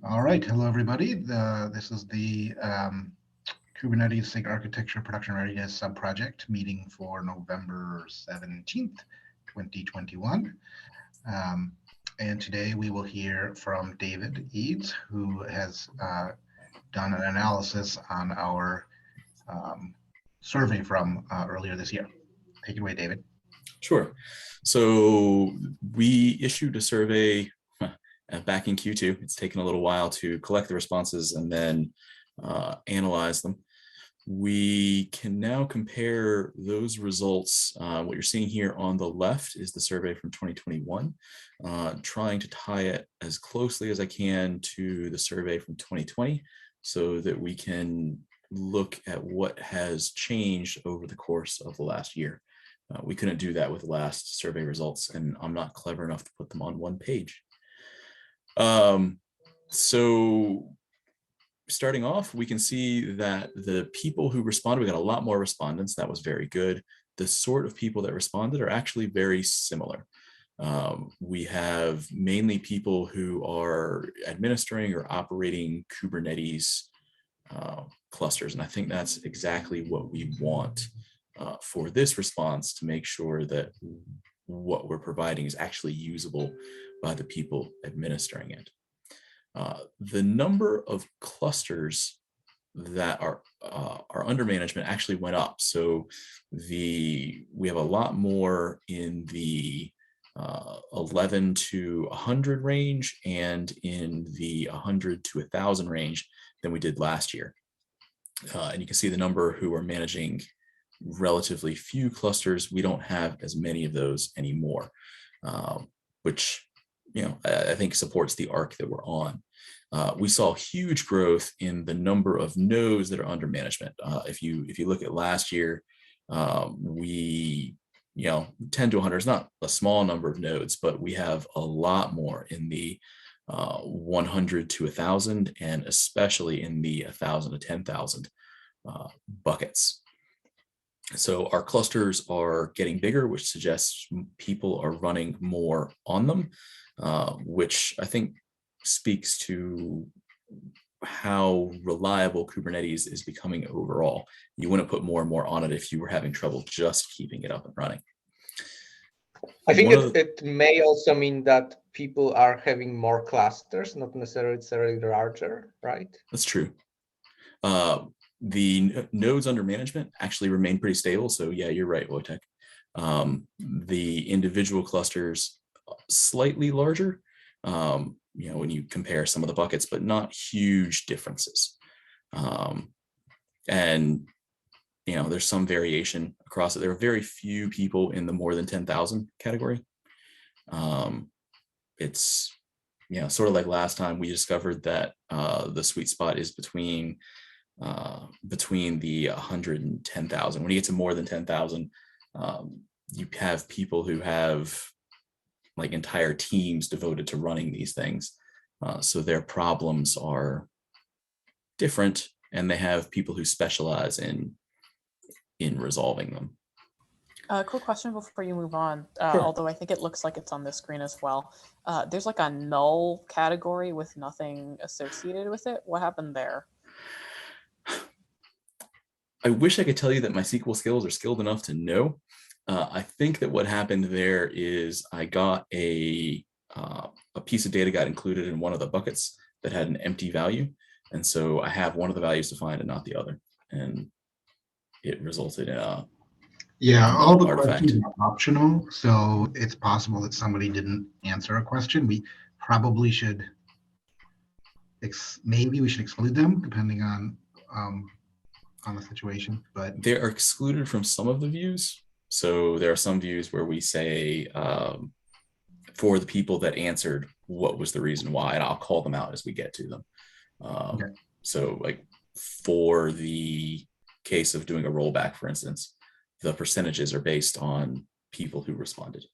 All right, hello everybody. This is the Kubernetes SIG Architecture Production Readiness Subproject meeting for November 17th, 2021. And today we will hear from David Eads, who has done an analysis on our survey from earlier this year. Take it away, David. Sure. So we issued a survey back in Q2. It's taken a little while to collect the responses and then analyze them. We can now compare those results. What you're seeing here on the left is the survey from 2021, trying to tie it as closely as I can to the survey from 2020 so that we can look at what has changed over the course of the last year. We couldn't do that with the last survey results, and I'm not clever enough to put them on one page. So starting off, we can see that the people who responded, we got a lot more respondents. That was very good. The sort of people that responded are actually very similar. We have mainly people who are administering or operating Kubernetes clusters, and I think that's exactly what we want for this response, to make sure that what we're providing is actually usable by the people administering it. The number of clusters that are under management actually went up. So we have a lot more in the 11 to 100 range and in the 100 to 1,000 range than we did last year. And you can see the number who are managing relatively few clusters. We don't have as many of those anymore, which I think supports the arc that we're on. We saw huge growth in the number of nodes that are under management. If you look at last year, we 10 to 100 is not a small number of nodes, but we have a lot more in the 100 to 1,000, and especially in the 1,000 to 10,000 buckets. So our clusters are getting bigger, which suggests people are running more on them, which I think speaks to how reliable Kubernetes is becoming overall. You wouldn't put more and more on it if you were having trouble just keeping it up and running. I think it may also mean that people are having more clusters, not necessarily larger, right? That's true. The nodes under management actually remain pretty stable. So yeah, you're right, Wojtek. The individual clusters slightly larger, when you compare some of the buckets, but not huge differences. And there's some variation across it. There are very few people in the more than 10,000 category. It's sort of like last time we discovered that the sweet spot is between the 100 and 10,000. When you get to more than 10,000, you have people who have like entire teams devoted to running these things. So their problems are different, and they have people who specialize in resolving them. Quick question before you move on, Sure. Although I think it looks like it's on the screen as well. There's like a null category with nothing associated with it. What happened there? I wish I could tell you that my SQL skills are skilled enough to know. I think that what happened there is I got a piece of data got included in one of the buckets that had an empty value. And so I have one of the values defined and not the other. And it resulted in a all the questions are optional. So it's possible that somebody didn't answer a question. We probably should, maybe we should exclude them depending on the situation, but they are excluded from some of the views. So there are some views where we say for the people that answered, what was the reason why, and I'll call them out as we get to them. Okay. So like for the case of doing a rollback, for instance, the percentages are based on people who responded.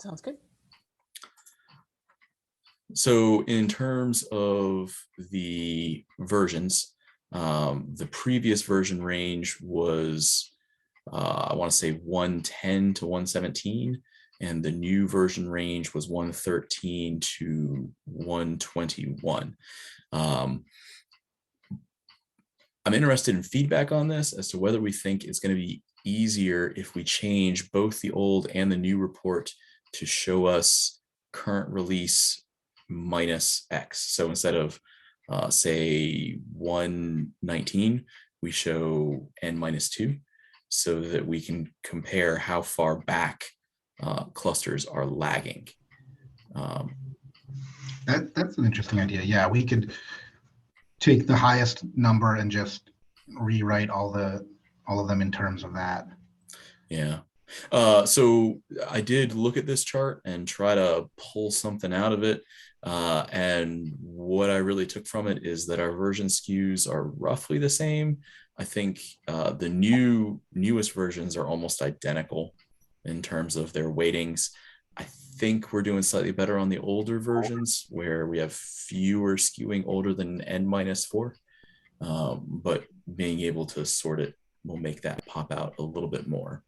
Sounds good. So in terms of the versions, the previous version range was, I want to say 110 to 117, and the new version range was 113 to 121. I'm interested in feedback on this as to whether we think it's going to be easier if we change both the old and the new report to show us current release minus X. So instead of say 119, we show N minus 2, so that we can compare how far back clusters are lagging. That's an interesting idea. Yeah, we could take the highest number and just rewrite all of them in terms of that. Yeah. So I did look at this chart and try to pull something out of it. And what I really took from it is that our version skews are roughly the same. I think the newest versions are almost identical in terms of their weightings. I think we're doing slightly better on the older versions where we have fewer skewing older than N minus 4. But being able to sort it will make that pop out a little bit more.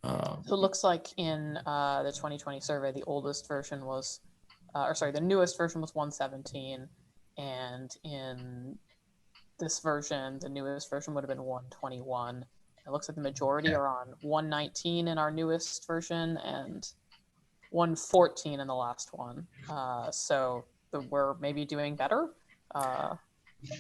So it looks like in the 2020 survey, the oldest version was, the newest version was 117, and in this version, the newest version would have been 121. It looks like the majority are on 119 in our newest version and 114 in the last one. So we're maybe doing better. A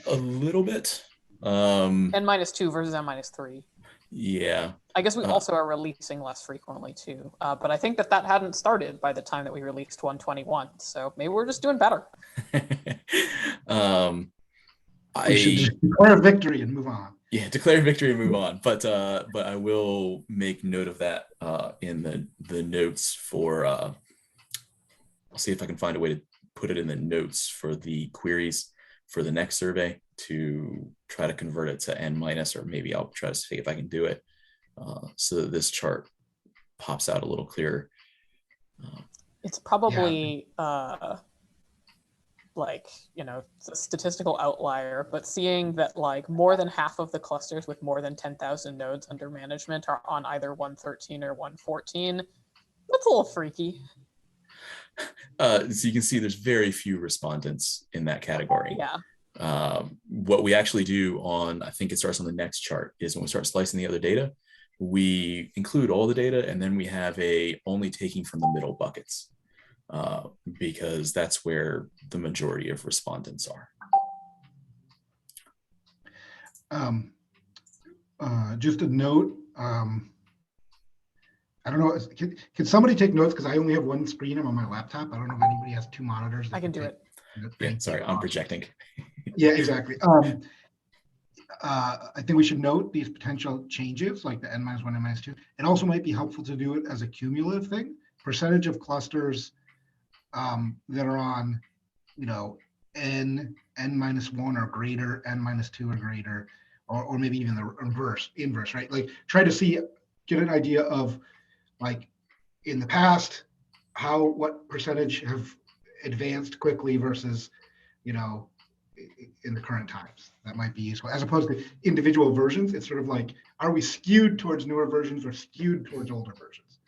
little bit. N minus 2 versus N minus 3. Yeah. I guess we also are releasing less frequently too. But I think that hadn't started by the time that we released 121. So maybe we're just doing better. We should just declare victory and move on. Yeah, declare victory and move on. But I will make note of that in the notes for. I'll see if I can find a way to put it in the notes for the queries for the next survey to try to convert it to N minus, or maybe I'll try to see if I can do it so that this chart pops out a little clearer. It's probably it's a statistical outlier, but seeing that like more than half of the clusters with more than 10,000 nodes under management are on either 113 or 114, that's a little freaky. So you can see there's very few respondents in that category. Yeah. What we actually do on, I think it starts on the next chart, is when we start slicing the other data, we include all the data, and then we have a only taking from the middle buckets, because that's where the majority of respondents are. Just a note, I don't know, can somebody take notes, because I only have one screen. I'm on my laptop. I don't know if anybody has two monitors. I can do it. Yeah, sorry, I'm projecting. Yeah, exactly. I think we should note these potential changes, like the N minus 1, N minus 2. It also might be helpful to do it as a cumulative thing. Percentage of clusters that are on, N minus 1 or greater, N minus 2 or greater, or maybe even the inverse, right? Like try to get an idea of, like, in the past, what percentage have advanced quickly versus, in the current times. That might be useful, as opposed to individual versions. It's sort of like, are we skewed towards newer versions or skewed towards older versions?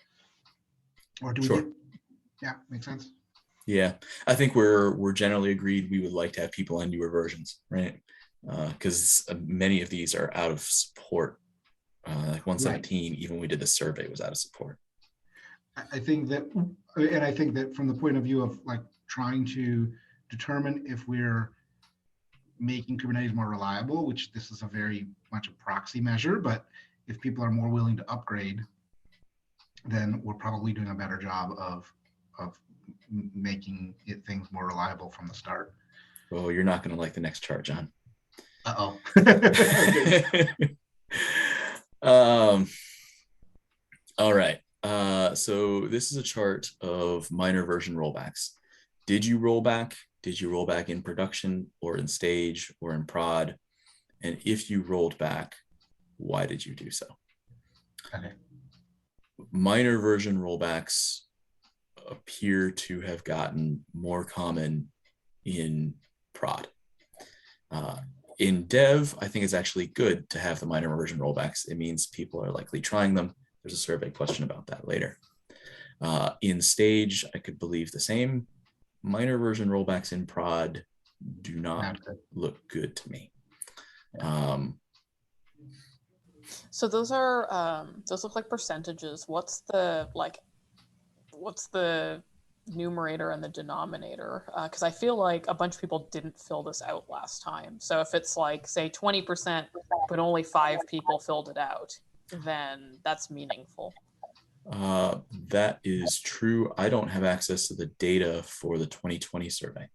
Or do we yeah, makes sense. Yeah, I think we're generally agreed we would like to have people on newer versions, right? Because many of these are out of support. Like 117, right. Even when we did the survey, was out of support. I think that from the point of view of like trying to determine if we're making Kubernetes more reliable, which this is a very much a proxy measure, but if people are more willing to upgrade, then we're probably doing a better job of making things more reliable from the start. Well, you're not going to like the next chart, John. Uh-oh. All right. So this is a chart of minor version rollbacks. Did you roll back? Did you roll back in production or in stage or in prod? And if you rolled back, why did you do so? Okay. Minor version rollbacks appear to have gotten more common in prod. In dev, I think it's actually good to have the minor version rollbacks. It means people are likely trying them. There's a survey question about that later. In stage, I could believe the same. Minor version rollbacks in prod do not look good to me. So those look like percentages. What's the numerator and the denominator? Because I feel like a bunch of people didn't fill this out last time. So if it's like, say, 20%, but only 5 people filled it out, then that's meaningful. That is true. I don't have access to the data for the 2020 survey.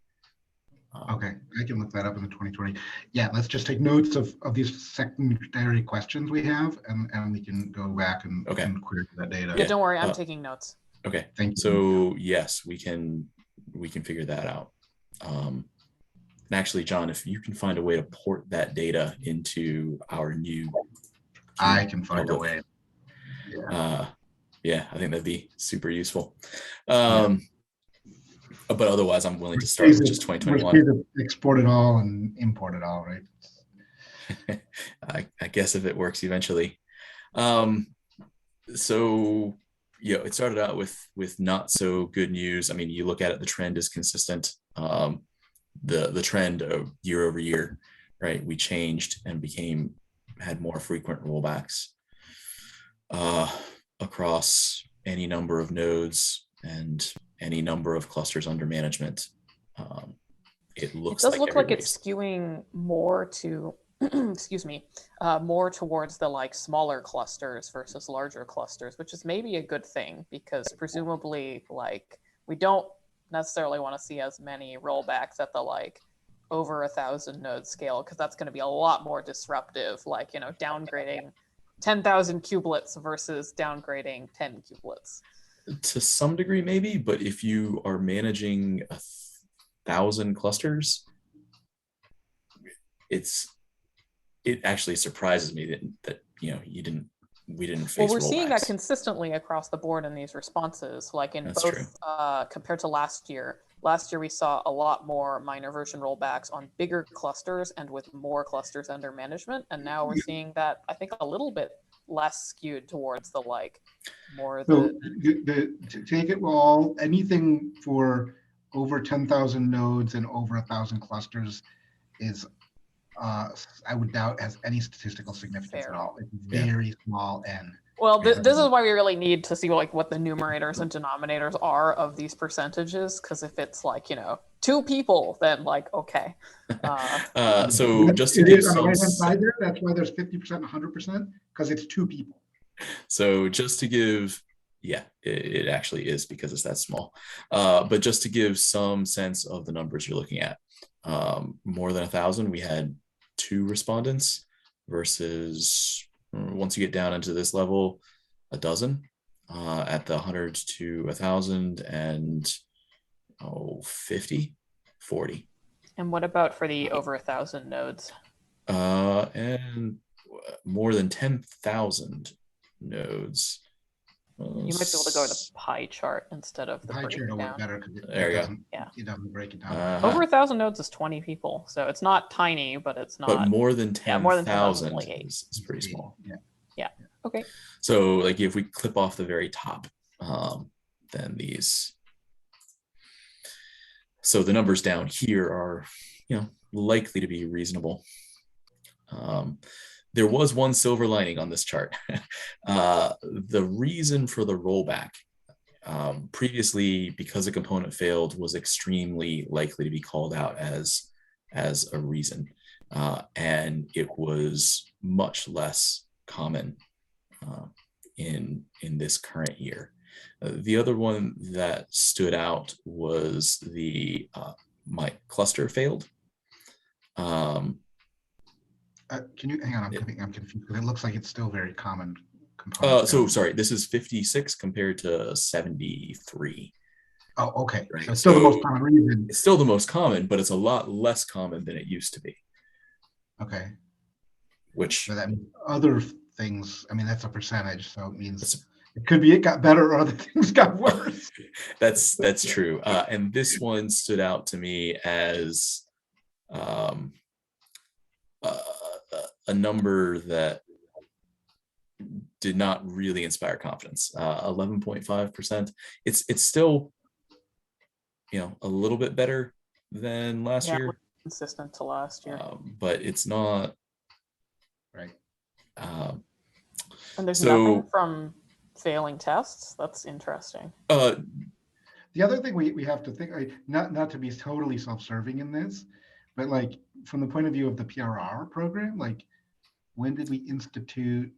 Okay, I can look that up in the 2020. Yeah, let's just take notes of these secondary questions we have, and we can go back and, and query that data. Yeah, don't worry, I'm taking notes. Okay, thank you. So yes, we can figure that out. And actually, John, if you can find a way to port that data into our new, I can find a way. Yeah, I think that'd be super useful. But otherwise, I'm willing to start with just 2021. Export it all and import it all, right? I guess if it works eventually. So yeah, it started out with not so good news. I mean, you look at it, the trend is consistent. The trend of year over year, right? We changed and had more frequent rollbacks across any number of nodes and any number of clusters under management. It does look like it's skewing more to excuse me, more towards the like smaller clusters versus larger clusters, which is maybe a good thing, because presumably like we don't necessarily want to see as many rollbacks at the like over 1,000 node scale, because that's going to be a lot more disruptive, like, you know, downgrading 10,000 kubelets versus downgrading 10 kubelets. To some degree, maybe, but if you are managing 1,000 clusters, it actually surprises me that you know we didn't face. Well, we're rollbacks. Seeing that consistently across the board in these responses, like in That's both compared to last year. Last year we saw a lot more minor version rollbacks on bigger clusters and with more clusters under management, and now we're seeing that I think a little bit less skewed towards the like more so to take it all, anything for over 10,000 nodes and over 1,000 clusters is I would doubt has any statistical significance at all. It's very small n. Well, this is why we really need to see like what the numerators and denominators are of these percentages, because if it's like, you know, 2 people, then like, okay. So just to give on the right hand side there, that's why there's 50% and 100%, because it's 2 people. So just to give, yeah, it actually is, because it's that small. But just to give some sense of the numbers you're looking at, more than 1,000, we had 2 respondents versus, once you get down into this level, a dozen. At the 100 to 1,000 and 50, 40. And what about for the over 1,000 nodes? And more than 10,000 nodes. You might be able to go to the pie chart instead of the pie chart will work better, because it doesn't break it down. Over 1,000 nodes is 20 people, so it's not tiny, but it's not. But more than 10,000 like is pretty small. Yeah. Okay. So like if we clip off the very top, then these. So the numbers down here are, you know, likely to be reasonable. There was one silver lining on this chart. The reason for the rollback previously, because a component failed, was extremely likely to be called out as a reason. And it was much less common in this current year. The other one that stood out was the my cluster failed. Can you hang on? I'm confused. It looks like it's still very common. So sorry, this is 56 compared to 73. Oh, okay. Right. So it's still the most common reason. It's still the most common, but it's a lot less common than it used to be. Okay. Which so that means other things. I mean, that's a percentage, so it means it could be it got better or other things got worse. That's true. And this one stood out to me as a number that did not really inspire confidence. 11.5%. It's still, a little bit better than last year. Consistent to last year. But it's not. Right. And there's nothing from failing tests. That's interesting. The other thing we have to think, not to be totally self-serving in this, but like from the point of view of the PRR program, like when did we institute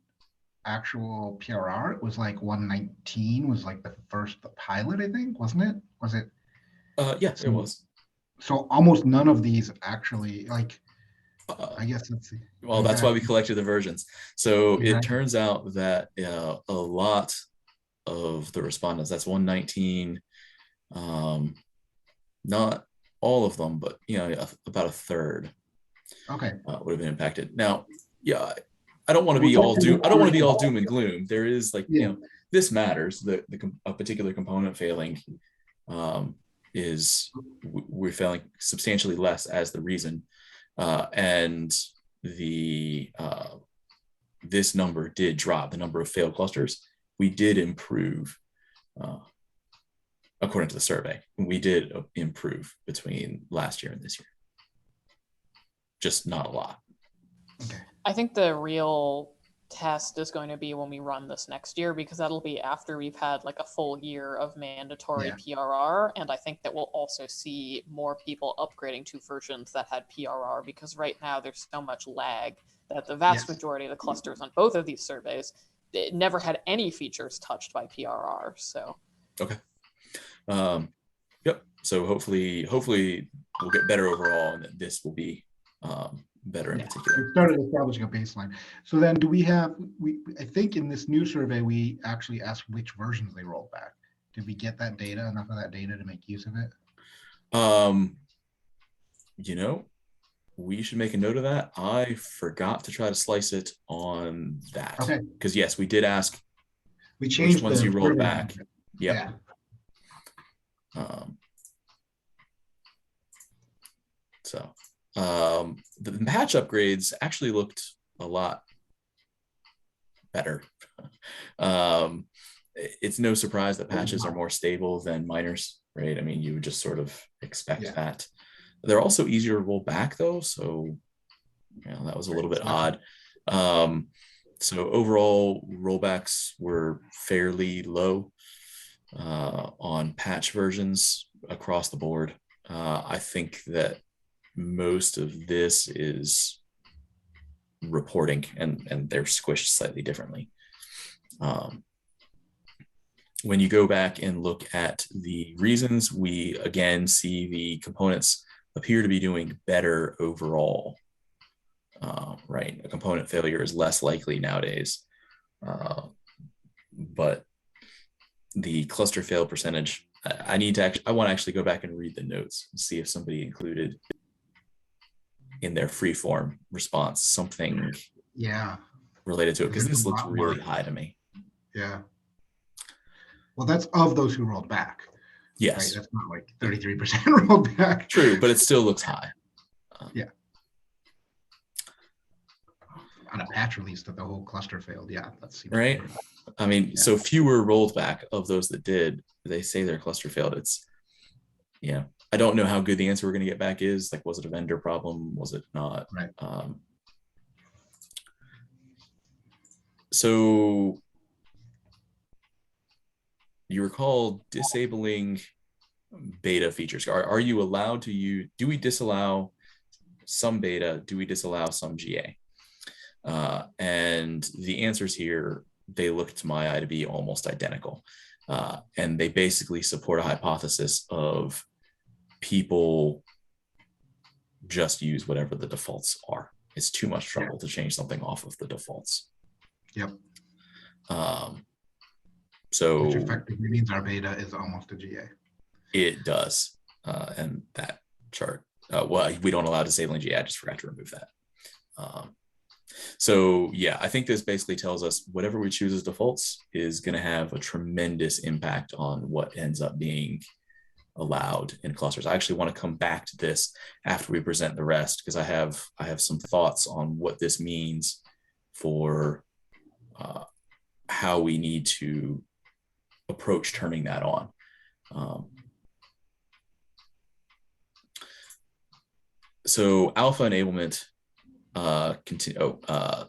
actual PRR? It was like 119 was like the first pilot, I think, wasn't it? Was it? Yes, it was. So almost none of these actually, like, I guess let's see. Well, that's why we collected the versions. So it turns out that a lot of the respondents, that's 119, not all of them, but about a third. Okay. Would have been impacted. Now, yeah, I don't want to be all doom. I don't want to be all doom and gloom. There is this matters. A particular component failing is we're failing substantially less as the reason, and this number did drop. The number of failed clusters, we did improve. According to the survey, we did improve between last year and this year. Just not a lot. Okay. I think the real test is going to be when we run this next year, because that'll be after we've had like a full year of mandatory PRR. And I think that we'll also see more people upgrading to versions that had PRR, because right now there's so much lag that the vast majority of the clusters on both of these surveys, it never had any features touched by PRR. So. Okay. Yep. So hopefully we'll get better overall, and that this will be better in particular. We started establishing a baseline. So then do we have, I think in this new survey, we actually asked which versions they rolled back. Did we get that data, enough of that data to make use of it? We should make a note of that. I forgot to try to slice it on that. Okay. Because yes, we did ask we changed which ones you rolled back. Yep. The patch upgrades actually looked a lot better. It's no surprise that patches are more stable than minors, right? I mean, you would just sort of expect that. They're also easier to roll back though, so that was a little bit odd. So overall, rollbacks were fairly low on patch versions across the board. I think that most of this is reporting, and they're squished slightly differently. When you go back and look at the reasons, we again see the components appear to be doing better overall. Right, a component failure is less likely nowadays, but the cluster fail percentage, I want to actually go back and read the notes and see if somebody included in their freeform response something related to it, because this looks really high to me. Yeah. Well, that's of those who rolled back. Yes. Right? That's not like 33% rolled back. True, but it still looks high. On a patch release that the whole cluster failed. Yeah, that's right. I mean, so fewer rolled back of those that did. They say their cluster failed. It's, I don't know how good the answer we're going to get back is. Like, was it a vendor problem? Was it not? Right. So you recall disabling beta features. Are you allowed to use? Do we disallow some beta? Do we disallow some GA? And the answers here, they look to my eye to be almost identical. And they basically support a hypothesis of people just use whatever the defaults are. It's too much trouble to change something off of the defaults. Yep. So which effectively means our beta is almost a GA. It does. And that chart, well, we don't allow disabling GA. I just forgot to remove that. So yeah, I think this basically tells us whatever we choose as defaults is going to have a tremendous impact on what ends up being allowed in clusters. I actually want to come back to this after we present the rest, because I have some thoughts on what this means for how we need to approach turning that on. So alpha enablement,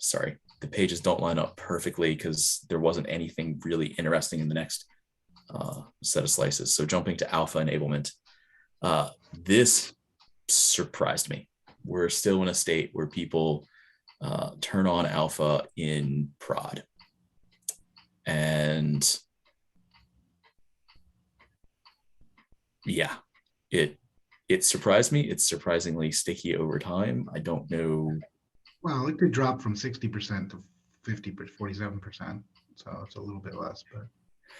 sorry, the pages don't line up perfectly because there wasn't anything really interesting in the next set of slices. So jumping to alpha enablement, this surprised me. We're still in a state where people turn on alpha in prod. And yeah, it surprised me. It's surprisingly sticky over time. I don't know. Well, it could drop from 60% to 47%. So it's a little bit less, but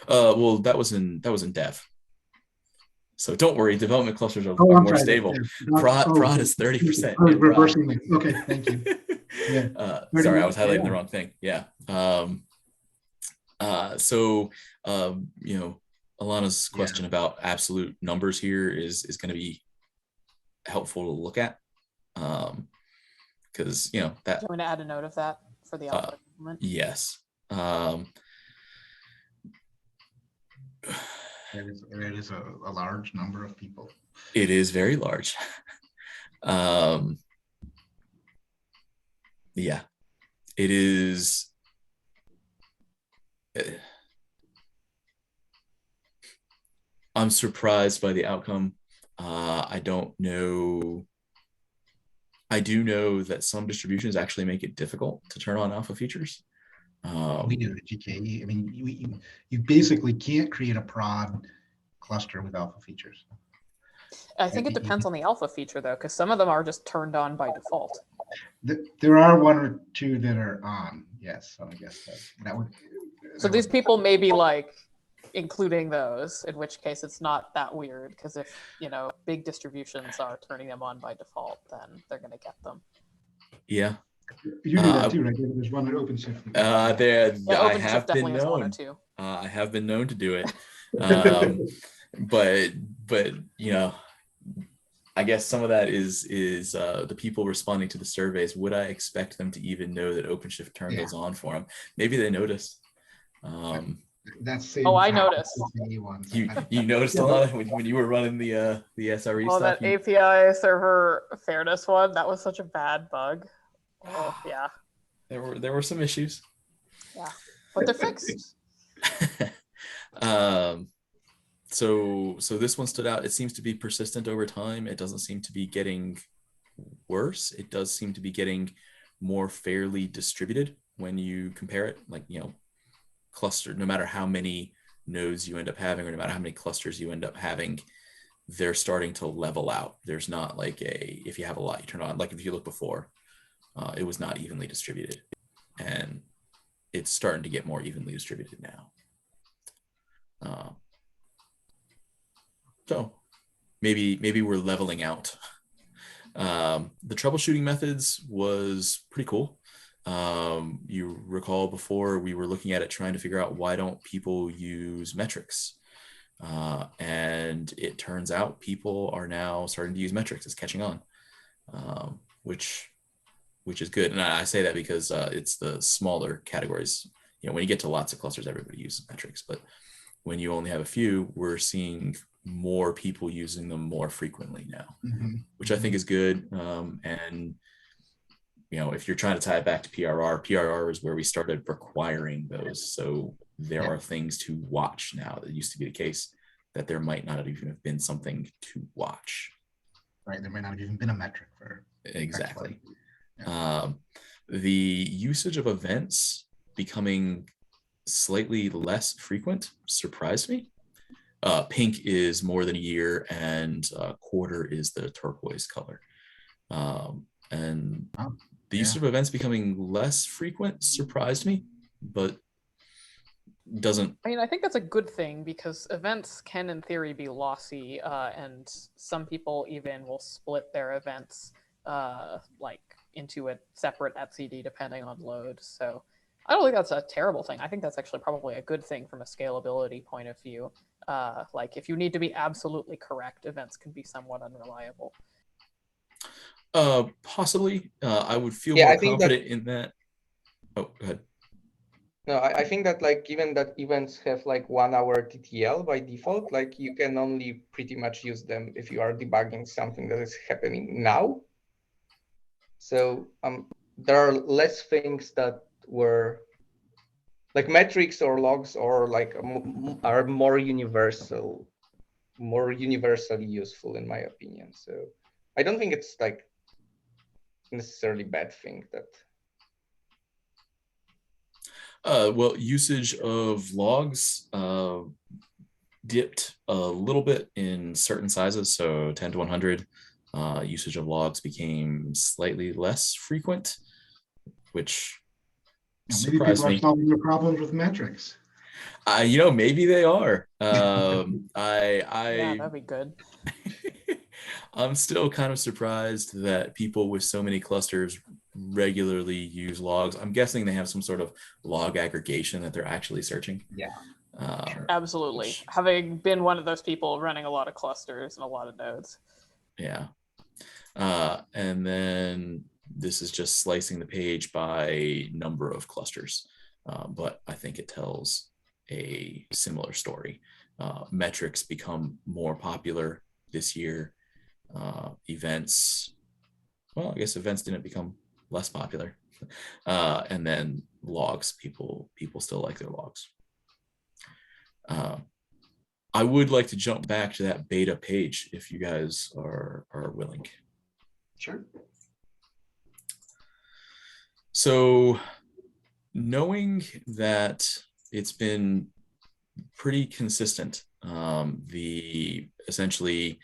well, that was in dev. So don't worry, development clusters are more stable. Prod is 30%. I was reversing it. Okay, thank you. Yeah. Sorry, I was highlighting the wrong thing. Yeah. So Alana's question about absolute numbers here is going to be helpful to look at. Because that. Do you want to add a note of that for the alpha implement? Yes. It is a large number of people. It is very large. Yeah, it is. I'm surprised by the outcome. I don't know. I do know that some distributions actually make it difficult to turn on alpha features. We do at GKE. I mean, you basically can't create a prod cluster with alpha features. I think it depends on the alpha feature, though, because some of them are just turned on by default. There are one or two that are on, yes. So I guess that would. So these people may be like including those, in which case it's not that weird, because if big distributions are turning them on by default, then they're going to get them. Yeah. You do that too, right? There's one at OpenShift. I have been known. I have been known to do it. But I guess some of that is the people responding to the surveys. Would I expect them to even know that OpenShift turned those on for them? Maybe they noticed. I noticed. You noticed a lot when you were running the SRE stuff. That API server fairness one, that was such a bad bug. Oh yeah. There were some issues. Yeah, but they're fixed. So this one stood out. It seems to be persistent over time. It doesn't seem to be getting worse. It does seem to be getting more fairly distributed when you compare it. Like, cluster, no matter how many nodes you end up having, or no matter how many clusters you end up having, they're starting to level out. There's not like if you have a lot, you turn on, like if you look before, it was not evenly distributed, and it's starting to get more evenly distributed now. So maybe we're leveling out. The troubleshooting methods was pretty cool. You recall before we were looking at it, trying to figure out why don't people use metrics, and it turns out people are now starting to use metrics. It's catching on, which is good. And I say that because it's the smaller categories. When you get to lots of clusters, everybody uses metrics, but when you only have a few, we're seeing more people using them more frequently now, which I think is good. And if you're trying to tie it back to PRR is where we started requiring those. So there are things to watch now. That used to be the case that there might not have even been something to watch. Right, there might not have even been a metric for exactly. The usage of events becoming slightly less frequent surprised me. Pink is more than a year, and quarter is the turquoise color. And the use of events becoming less frequent surprised me, but doesn't. I think that's a good thing, because events can, in theory, be lossy, and some people even will split their events into a separate etcd depending on load. So I don't think that's a terrible thing. I think that's actually probably a good thing from a scalability point of view. If you need to be absolutely correct, events can be somewhat unreliable. Possibly. I would feel more confident in that. Oh, go ahead. No, I think that like given that events have like 1 hour TTL by default, like you can only pretty much use them if you are debugging something that is happening now. So there are less things that were like metrics or logs or like are more universally useful in my opinion. So I don't think it's like necessarily bad thing that. Well, usage of logs dipped a little bit in certain sizes, so 10 to 100. Usage of logs became slightly less frequent, which maybe surprised people are me. solving their problems with metrics. Maybe they are. Yeah, that'd be good. I'm still kind of surprised that people with so many clusters regularly use logs. I'm guessing they have some sort of log aggregation that they're actually searching. Yeah. Sure. Absolutely. Having been one of those people running a lot of clusters and a lot of nodes. Yeah. And then this is just slicing the page by number of clusters. But I think it tells a similar story. Metrics become more popular this year. Events, well, I guess events didn't become less popular. And then logs, people still like their logs. I would like to jump back to that beta page if you guys are willing. Sure. So knowing that it's been pretty consistent, the essentially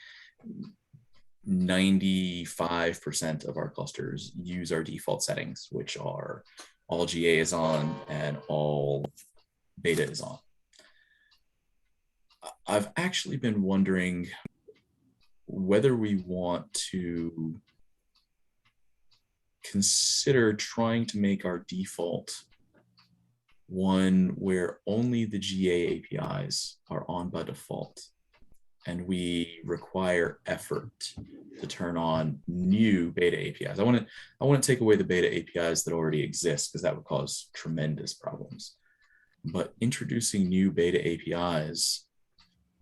95% of our clusters use our default settings, which are all GA is on and all beta is on. I've actually been wondering whether we want to consider trying to make our default one where only the GA APIs are on by default, and we require effort to turn on new beta APIs. I want to take away the beta APIs that already exist, because that would cause tremendous problems. But introducing new beta APIs,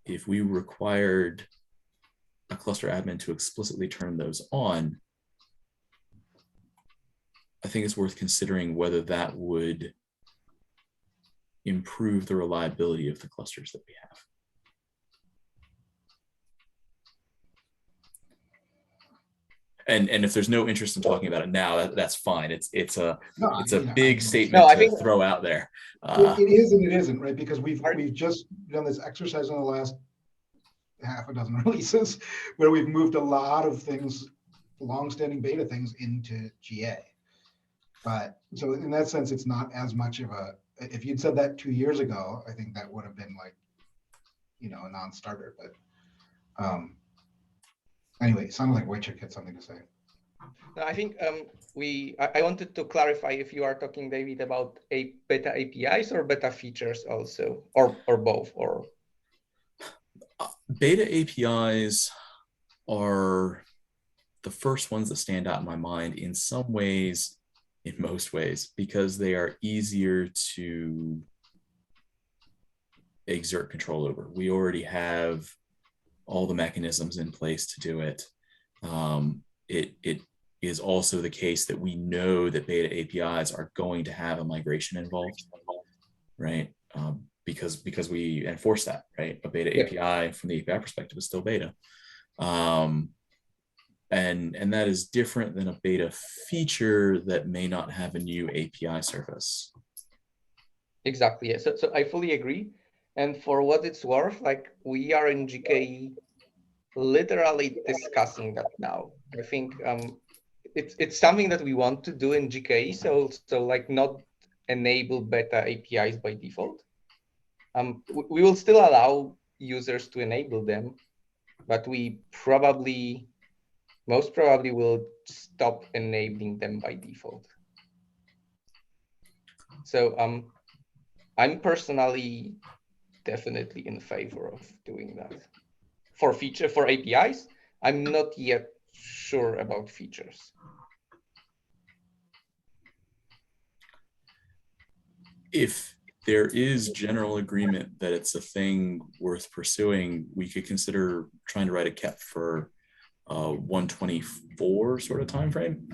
if we required a cluster admin to explicitly turn those on, I think it's worth considering whether that would improve the reliability of the clusters that we have. And if there's no interest in talking about it now, that's fine. It's a big statement to throw out there. It is and it isn't, right? Because we've just done this exercise in the last half a dozen releases where we've moved a lot of things, long-standing beta things, into GA. But so in that sense, it's not as much of a, if you'd said that 2 years ago, I think that would have been like, a non-starter. But anyway, it sounded like Wojciech had something to say. No, I think I wanted to clarify if you are talking, David, about beta APIs or beta features also, or both, or. Beta APIs are the first ones that stand out in my mind in some ways, in most ways, because they are easier to exert control over. We already have all the mechanisms in place to do it. It is also the case that we know that beta APIs are going to have a migration involved, right? Because we enforce that, right? A beta API from the API perspective is still beta. And that is different than a beta feature that may not have a new API service. Exactly. Yeah. So I fully agree. And for what it's worth, like we are in GKE literally discussing that now. I think it's something that we want to do in GKE. So like not enable beta APIs by default. We will still allow users to enable them, but we most probably will stop enabling them by default. So I'm personally definitely in favor of doing that. For APIs, I'm not yet sure about features. if there is general agreement that it's a thing worth pursuing, we could consider trying to write a KEP for 124 sort of time frame.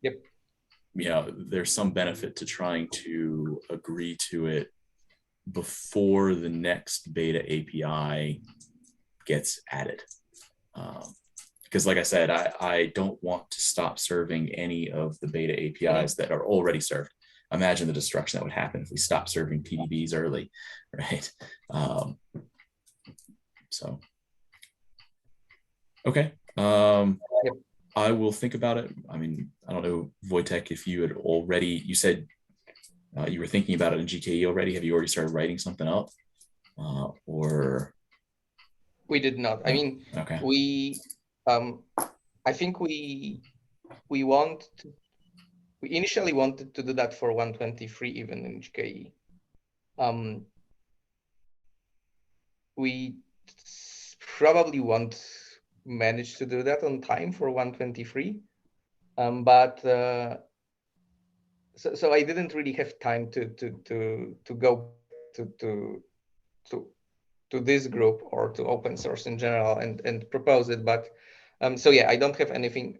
Yep. There's some benefit to trying to agree to it before the next beta API gets added. Because like I said, I don't want to stop serving any of the beta APIs that are already served. Imagine the destruction that would happen if we stopped serving TDBs early, right? So, okay. Yep. I will think about it. I mean, I don't know, Wojtek, if you had already, you said you were thinking about it in GKE already. Have you already started writing something up? Or? We did not. I mean, okay. I think we initially wanted to do that for 123 even in GKE. We probably won't manage to do that on time for 123, but so I didn't really have time to go to this group or to open source in general and propose it. But so yeah, I don't have anything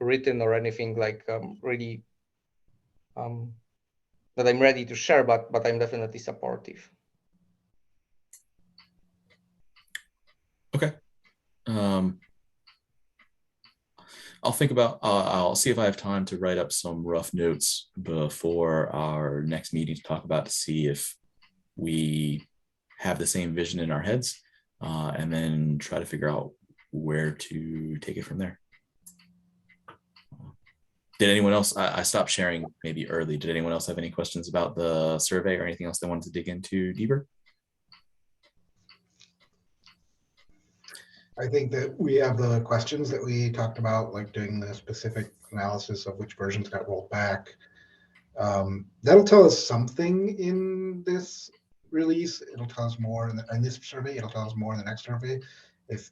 written or anything like really that I'm ready to share, but I'm definitely supportive. Okay. I'll think about, I'll see if I have time to write up some rough notes before our next meeting to talk about, to see if we have the same vision in our heads, and then try to figure out where to take it from there. Did anyone else, I stopped sharing maybe early. Did anyone else have any questions about the survey or anything else they wanted to dig into deeper? I think that we have the questions that we talked about, like doing the specific analysis of which versions got rolled back. That'll tell us something in this release. It'll tell us more in this survey. It'll tell us more in the next survey. If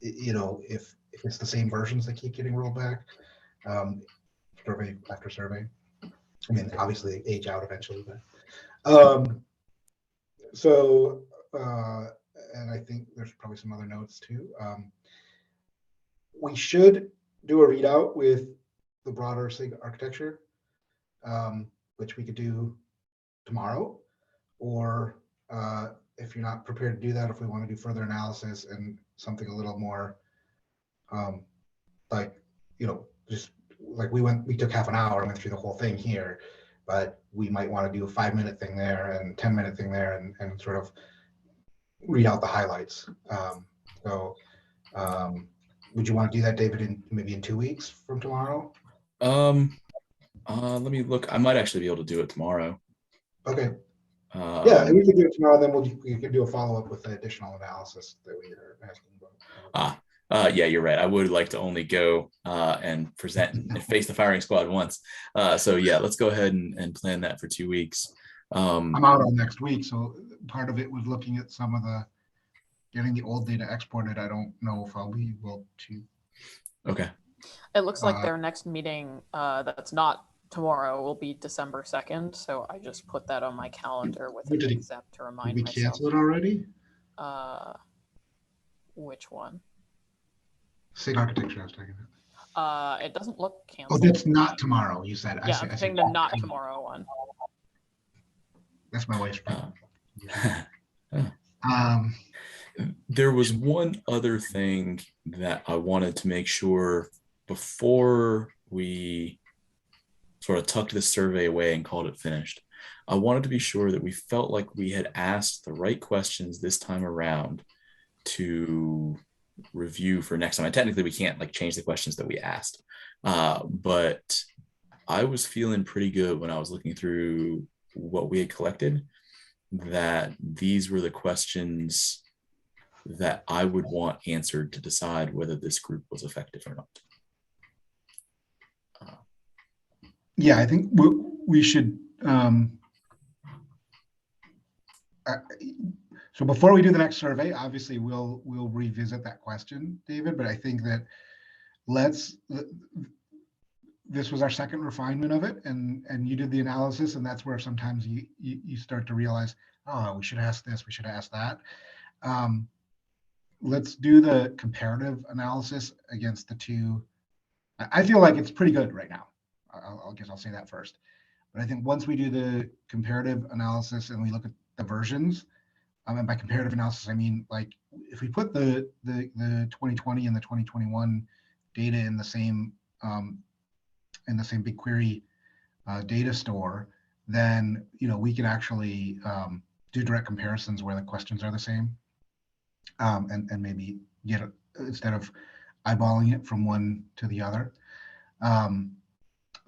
it's the same versions that keep getting rolled back, survey after survey. I mean, obviously age out eventually, but and I think there's probably some other notes too. We should do a readout with the broader SIG architecture, which we could do tomorrow, or if you're not prepared to do that, if we want to do further analysis and something a little more just like we took half an hour and went through the whole thing here, but we might want to do a 5-minute thing there and 10-minute thing there and sort of read out the highlights. Would you want to do that, David, maybe in 2 weeks from tomorrow? Let me look. I might actually be able to do it tomorrow. Okay. Yeah, and we could do it tomorrow. Then we can do a follow-up with the additional analysis that we are asking about. Yeah, you're right. I would like to only go and present and face the firing squad once. So yeah, let's go ahead and plan that for 2 weeks. I'm out all next week, so part of it was looking at some of getting the old data exported. I don't know if I'll be able to. Okay. It looks like their next meeting that's not tomorrow will be December 2nd, so I just put that on my calendar with an accept to remind myself. Did we cancel it already? Which one? SIG architecture, I was talking about. It doesn't look canceled. Oh, that's not tomorrow, you said. Yeah, I'm saying the not tomorrow one. That's my wife's There was one other thing that I wanted to make sure before we sort of tucked this survey away and called it finished. I wanted to be sure that we felt like we had asked the right questions this time around to review for next time. And technically we can't like change the questions that we asked, but I was feeling pretty good when I was looking through what we had collected, that these were the questions that I would want answered to decide whether this group was effective or not. Yeah, I think we should. So before we do the next survey, obviously we'll revisit that question, David. But I think that this was our second refinement of it, and you did the analysis, and that's where sometimes you start to realize, oh, we should ask this, we should ask that. Let's do the comparative analysis against the two. I feel like it's pretty good right now. I guess I'll say that first. But I think once we do the comparative analysis and we look at the versions, and by comparative analysis, I mean, like, if we put the 2020 and the 2021 data in the same BigQuery data store, then we can actually do direct comparisons where the questions are the same, and maybe get it instead of eyeballing it from one to the other.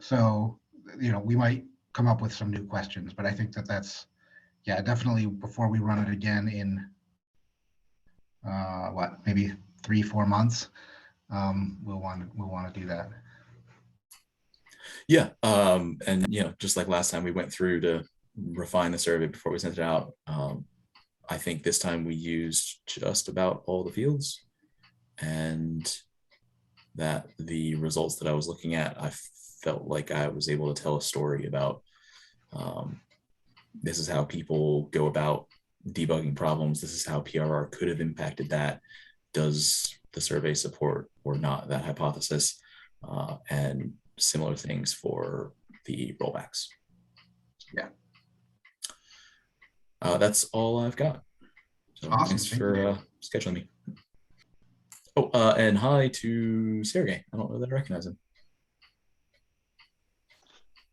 So we might come up with some new questions, but I think that's definitely before we run it again in maybe 3-4 months. We'll want to do that. Yeah, and just like last time, we went through to refine the survey before we sent it out. I think this time we used just about all the fields, and that the results that I was looking at, I felt like I was able to tell a story about this is how people go about debugging problems. This is how PRR could have impacted that. Does the survey support or not that hypothesis? And similar things for the rollbacks. Yeah. That's all I've got. So awesome. Thanks for scheduling me. Oh, and hi to Sergey. I don't know that I recognize him.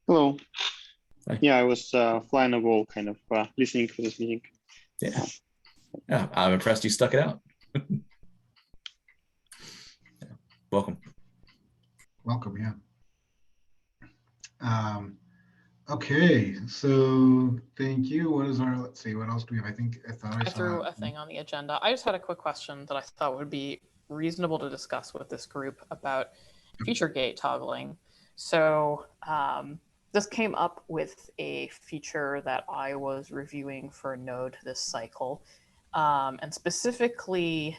Hello. Hi. Yeah, I was flying a wall, kind of listening to this meeting. Yeah, I'm impressed you stuck it out. Welcome. Welcome, yeah. Okay, so thank you. What is our, let's see, what else do we have? I threw a thing on the agenda. I just had a quick question that I thought would be reasonable to discuss with this group about Futuregate toggling. So this came up with a feature that I was reviewing for Node this cycle. And specifically,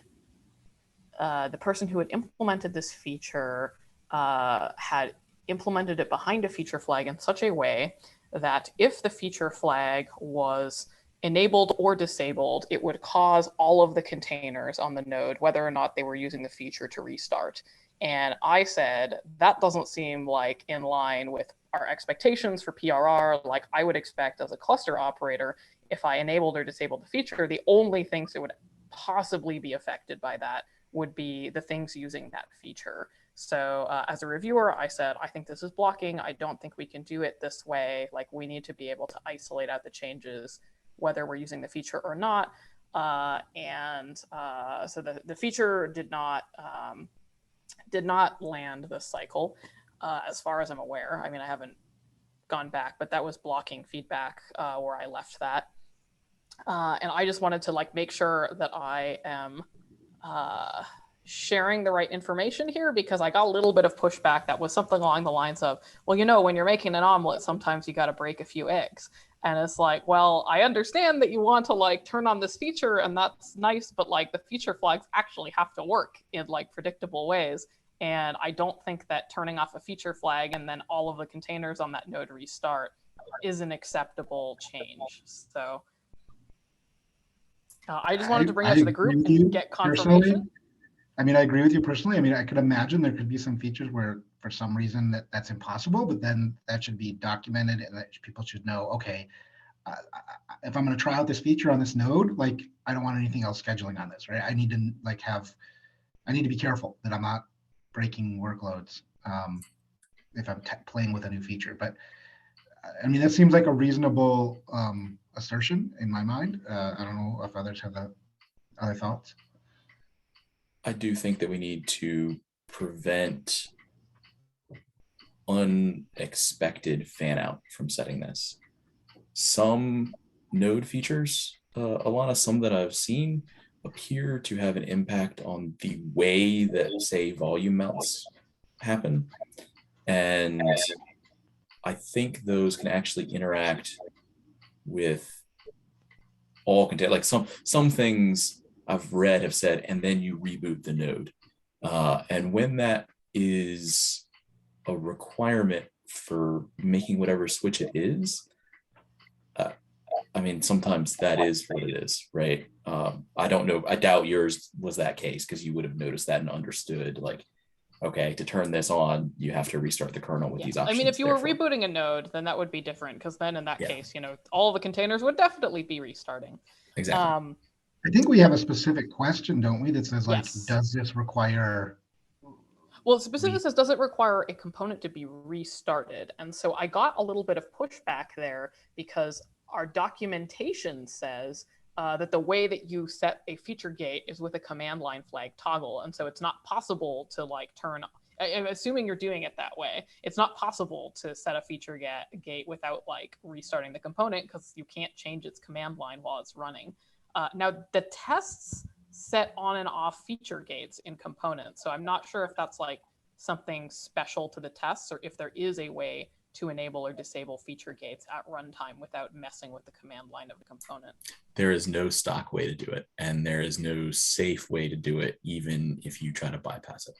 the person who had implemented this feature had implemented it behind a feature flag in such a way that if the feature flag was enabled or disabled, it would cause all of the containers on the node, whether or not they were using the feature, to restart. And I said, that doesn't seem like in line with our expectations for PRR. Like, I would expect as a cluster operator, if I enabled or disabled the feature, the only things that would possibly be affected by that would be the things using that feature. So as a reviewer, I said, I think this is blocking. I don't think we can do it this way. Like, we need to be able to isolate out the changes, whether we're using the feature or not. So the feature did not land this cycle, as far as I'm aware. I mean, I haven't gone back, but that was blocking feedback where I left that. And I just wanted to make sure that I am sharing the right information here, because I got a little bit of pushback that was something along the lines of, well, when you're making an omelet, sometimes you got to break a few eggs. And it's like, well, I understand that you want to turn on this feature, and that's nice, but the feature flags actually have to work in predictable ways. And I don't think that turning off a feature flag and then all of the containers on that node restart is an acceptable change. So I just wanted to bring that to the group and get confirmation. Personally. I mean, I agree with you personally. I mean, I could imagine there could be some features where for some reason that's impossible, but then that should be documented and that people should know, okay, if I'm going to try out this feature on this node, I don't want anything else scheduling on this, right? I need to I need to be careful that I'm not breaking workloads if I'm playing with a new feature. But I mean, that seems like a reasonable assertion in my mind. I don't know if others have other thoughts. I do think that we need to prevent unexpected fan out from setting this. Some node features, Alana, some that I've seen appear to have an impact on the way that, say, volume mounts happen. And I think those can actually interact with all content. Like some things I've read have said, and then you reboot the node. And when that is a requirement for making whatever switch it is, I mean, sometimes that is what it is, right? I don't know. I doubt yours was that case, because you would have noticed that and understood, like, okay, to turn this on, you have to restart the kernel with these options. I mean, if you were therefore. rebooting a node, then that would be different, because then in that Yeah. case, all the containers would definitely be restarting. Exactly. I think we have a specific question, don't we, that says, like, Yes. does this require? Well, specifically says, does it require a component to be restarted? And so I got a little bit of pushback there, because our documentation says that the way that you set a feature gate is with a command line flag toggle. And so it's not possible to like turn, I'm assuming you're doing it that way, it's not possible to set a feature gate without like restarting the component, because you can't change its command line while it's running. Now, the tests set on and off feature gates in components. So I'm not sure if that's like something special to the tests, or if there is a way to enable or disable feature gates at runtime without messing with the command line of the component. There is no stock way to do it, and there is no safe way to do it, even if you try to bypass it.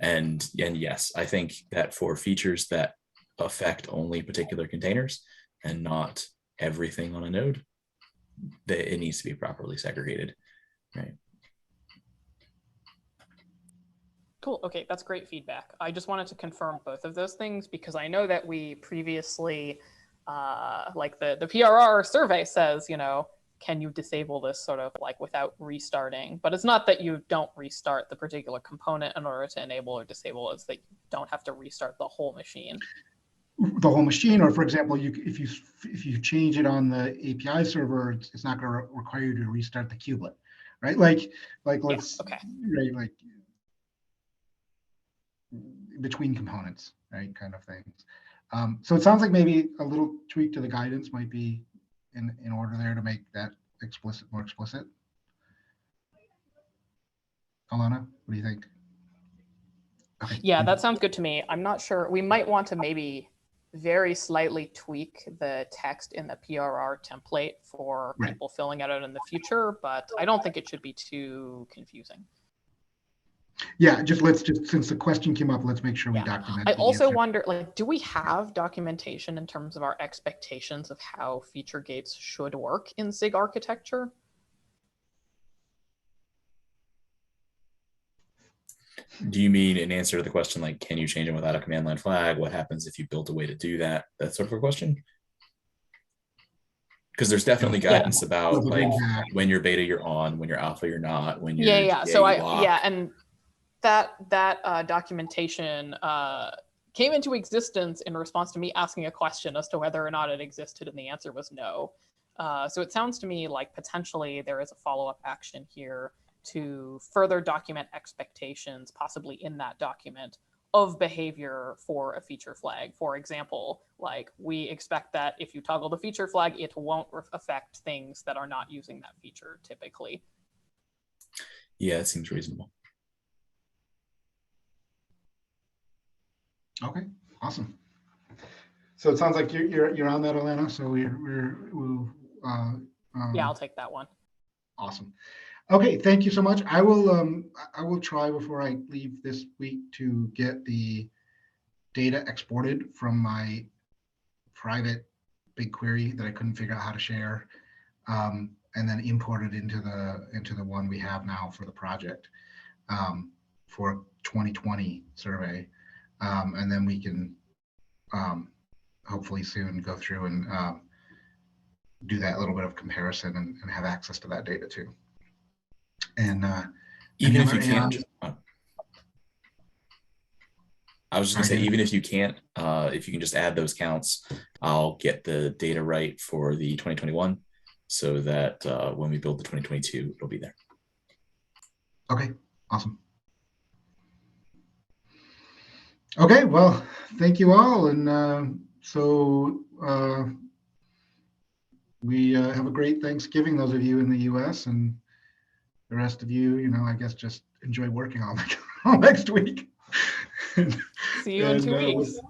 And yes, I think that for features that affect only particular containers and not everything on a node, that it needs to be properly segregated, right? Cool. Okay, that's great feedback. I just wanted to confirm both of those things, because I know that we previously, like the PRR survey says, can you disable this sort of like without restarting? But it's not that you don't restart the particular component in order to enable or disable, it's that you don't have to restart the whole machine. The whole machine, or for example, if you change it on the API server, it's not going to require you to restart the kubelet, right? Like let's okay. Right, like between components, right, kind of things. So it sounds like maybe a little tweak to the guidance might be in order there to make that more explicit. Alana, what do you think? Okay. Yeah, that sounds good to me. I'm not sure. We might want to maybe very slightly tweak the text in the PRR template for people filling it out in the future, but I don't think it should be too confusing. Yeah, since the question came up, let's make sure we document. I also wonder, like, do we have documentation in terms of our expectations of how feature gates should work in SIG architecture? Do you mean an answer to the question, like, can you change them without a command line flag? What happens if you build a way to do that? That sort of a question? Because there's definitely guidance about like when you're beta, you're on, when you're alpha, you're not, when you're So and that documentation came into existence in response to me asking a question as to whether or not it existed, and the answer was no. So it sounds to me like potentially there is a follow-up action here to further document expectations, possibly in that document, of behavior for a feature flag. For example, like we expect that if you toggle the feature flag, it won't affect things that are not using that feature typically. Yeah, it seems reasonable. Okay, awesome. So it sounds like you're on that, Alana. So yeah, I'll take that one. Awesome. Okay, thank you so much. I will try before I leave this week to get the data exported from my private BigQuery that I couldn't figure out how to share, and then import it into the one we have now for the project for 2020 survey, and then we can hopefully soon go through and do that little bit of comparison and have access to that data too. And even if you can't, I was just gonna say, even if you can't, if you can just add those counts, I'll get the data right for the 2021 so that when we build the 2022, it'll be there. Okay, awesome. Okay, well, thank you all. And so we have a great Thanksgiving, those of you in the US, and the rest of you, I guess just enjoy working all next week. See you in 2 weeks.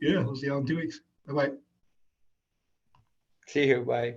We'll see you all in 2 weeks. Bye-bye. See you, bye.